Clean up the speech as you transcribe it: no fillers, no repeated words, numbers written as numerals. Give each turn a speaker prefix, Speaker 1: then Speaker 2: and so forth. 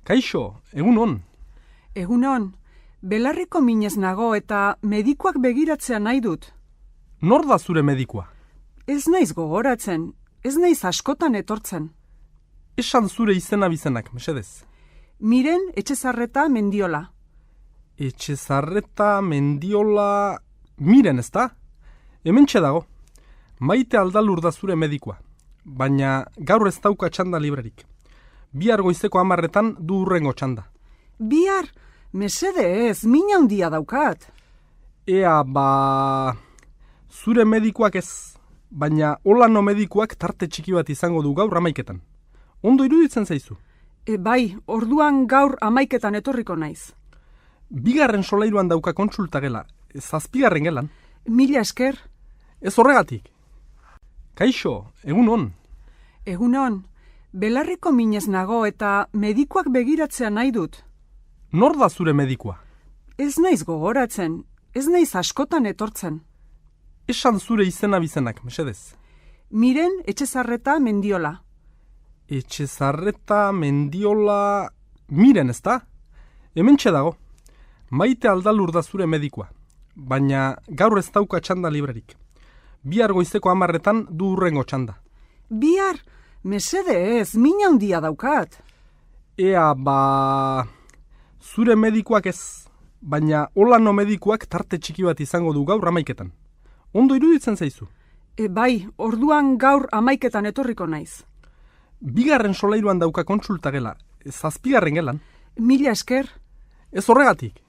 Speaker 1: Kaixo, egun on.
Speaker 2: Egunon, belarriko minez nago eta medikuak begiratzea nahi dut.
Speaker 1: Nor da zure medikua?
Speaker 2: Ez naiz gogoratzen, ez naiz askotan etortzen.
Speaker 1: Esan zure izena bizenak, mesedez.
Speaker 2: Miren Etxezarreta Mendiola.
Speaker 1: Etxezarreta Mendiola... Miren, ezta? Hementxe dago. Maite Aldalur da zure medikua. Baina gaur ez dauka txanda librerik. Bihar goizeko 10:00 du hurrengo txanda.
Speaker 2: Bihar, mesedez, mina handia daukat.
Speaker 1: Ea, zure medikuak ez, baina holano medikuak tarte txiki bat izango du gaur 11:00. Ondo iruditzen zaizu?
Speaker 2: Bai, orduan gaur 11:00 etorriko naiz.
Speaker 1: Bigarren solairuan dauka kontsulta gela, 7. gelan.
Speaker 2: Mila esker.
Speaker 1: Ez horregatik. Kaixo, egun on.
Speaker 2: Egunon, belarriko minez nago eta medikuak begiratzea nahi dut.
Speaker 1: Nor da zure medikua?
Speaker 2: Ez naiz gogoratzen, ez naiz askotan etortzen.
Speaker 1: Esan zure izena bizenak, mesedez.
Speaker 2: Miren Etxezarreta Mendiola.
Speaker 1: Etxezarreta Mendiola... Miren, ezta? Hementxe dago. Maite Aldalur da zure medikua. Baina gaur ez dauka txanda librerik. Bihar goizeko 10:00 du hurrengo txanda.
Speaker 2: Bihar, mesedez, mina handia daukat.
Speaker 1: Ea, zure medikuak ez, baina holano medikuak tarte txiki bat izango du gaur 11:00. Ondo iruditzen zaizu?
Speaker 2: Bai, orduan gaur 11:00 etorriko naiz.
Speaker 1: Bigarren solairuan dauka kontsulta gela, 7. gelan.
Speaker 2: Mila esker.
Speaker 1: Ez horregatik.